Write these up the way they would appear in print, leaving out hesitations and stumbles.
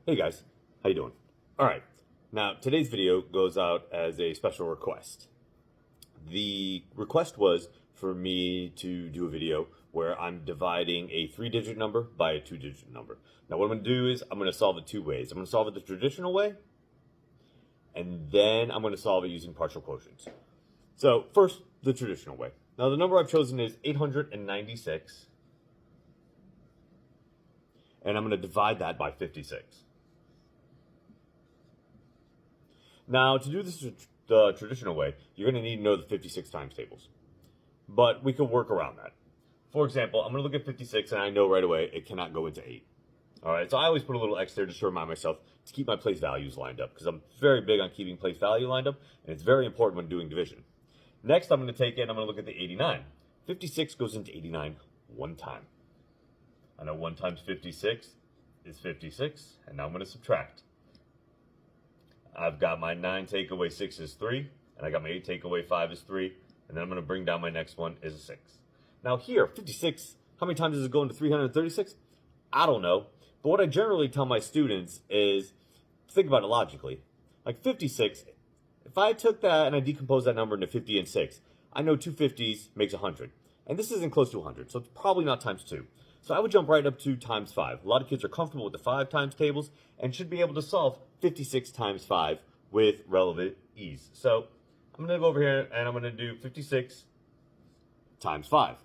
Hey guys, how you doing? All right, now today's video goes out as a special request. The request was for me to do a video where I'm dividing a 3-digit number by a 2-digit number. Now what I'm going to do is I'm going to solve it two ways. I'm going to solve it the traditional way, and then I'm going to solve it using partial quotients. So first, the traditional way. Now the number I've chosen is 896, and I'm going to divide that by 56. Now, to do this the traditional way, you're going to need to know the 56 times tables. But we can work around that. For example, I'm going to look at 56, and I know right away it cannot go into 8. All right, so I always put a little X there just to remind myself to keep my place values lined up, because I'm very big on keeping place value lined up, and it's very important when doing division. Next, I'm going to take it and I'm going to look at the 89. 56 goes into 89 one time. I know 1 times 56 is 56, and now I'm going to subtract. I've got my 9 take away 6 is 3, and I got my 8 take away 5 is 3, and then I'm going to bring down my next one is a 6. Now here, 56, how many times does it go into 336? I don't know, but what I generally tell my students is, think about it logically. Like 56, if I took that and I decomposed that number into 50 and 6, I know 2 50s makes 100, and this isn't close to 100, so it's probably not times 2. So I would jump right up to times 5. A lot of kids are comfortable with the 5 times tables and should be able to solve 56 times 5 with relevant ease. So I'm going to go over here and I'm going to do 56 times 5.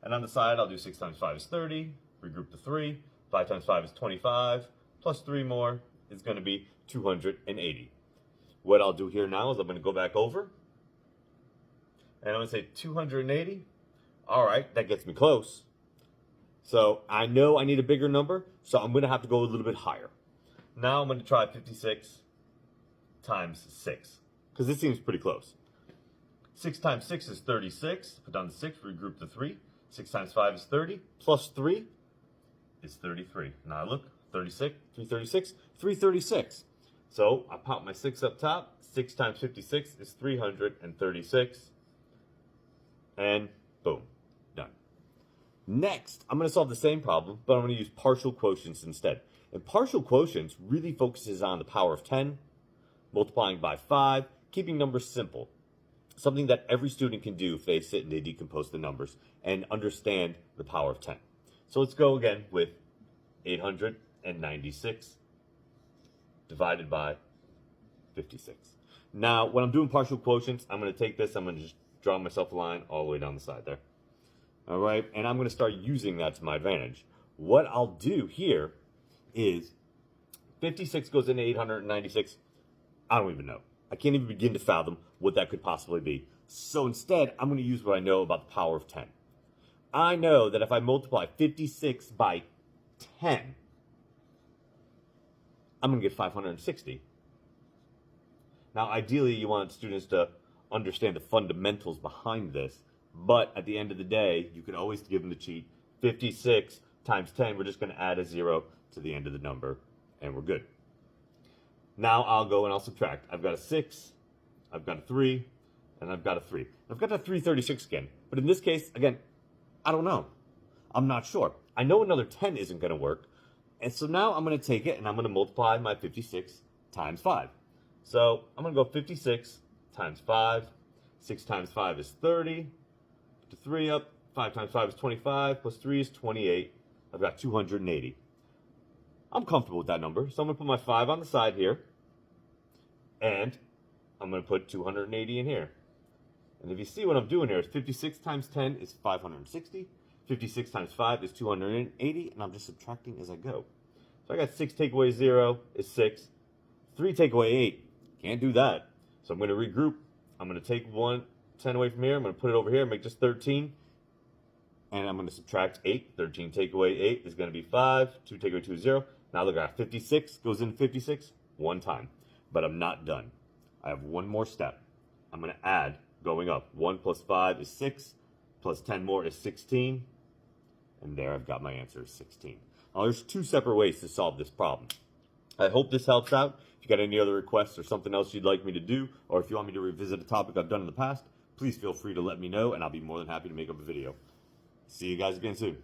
And on the side, I'll do 6 times 5 is 30, regroup the 3, 5 times 5 is 25, plus 3 more is going to be 280. What I'll do here now is I'm going to go back over, and I'm going to say 280. All right, that gets me close. So I know I need a bigger number, so I'm going to have to go a little bit higher. Now I'm going to try 56 times 6, because this seems pretty close. 6 times 6 is 36. Put down the 6, regroup the 3. 6 times 5 is 30, plus 3 is 33. Now look, 36, 336, 336. So I pop my 6 up top. 6 times 56 is 336. And boom, done. Next, I'm going to solve the same problem, but I'm going to use partial quotients instead. And partial quotients really focuses on the power of 10, multiplying by 5, keeping numbers simple. Something that every student can do if they sit and they decompose the numbers and understand the power of 10. So let's go again with 896 divided by 56. Now, when I'm doing partial quotients, I'm going to take this, I'm going to just draw myself a line all the way down the side there. All right, and I'm going to start using that to my advantage. What I'll do here is 56 goes into 896. I don't even know. I can't even begin to fathom what that could possibly be. So instead, I'm going to use what I know about the power of 10. I know that if I multiply 56 by 10, I'm going to get 560. Now, ideally, you want students to understand the fundamentals behind this, but at the end of the day, you can always give them the cheat. 56 times 10, we're just going to add a 0 to the end of the number, and we're good. Now I'll go and I'll subtract. I've got a 6, I've got a 3, and I've got a 3. I've got a 336 again, but in this case, again, I don't know. I'm not sure. I know another 10 isn't going to work, and so now I'm going to take it and I'm going to multiply my 56 times 5. So I'm going to go 56 times 5. 6 times 5 is 30. Put the 3 up. 5 times 5 is 25. Plus 3 is 28. I've got 280. I'm comfortable with that number, so I'm going to put my 5 on the side here. And I'm going to put 280 in here. And if you see what I'm doing here, 56 times 10 is 560. 56 times 5 is 280. And I'm just subtracting as I go. So I got 6 take away 0 is 6. 3 take away 8. Can't do that. So I'm going to regroup. I'm going to take 10 away from here. I'm going to put it over here and make just 13. And I'm going to subtract 8. 13 take away 8 is going to be 5. 2 take away 2 is 0. Now look at 56 goes in 56 one time. But I'm not done. I have one more step. I'm going to add going up. 1 plus 5 is 6. Plus 10 more is 16. And there I've got my answer, 16. Now there's 2 separate ways to solve this problem. I hope this helps out. If you got any other requests or something else you'd like me to do, or if you want me to revisit a topic I've done in the past, please feel free to let me know, and I'll be more than happy to make up a video. See you guys again soon.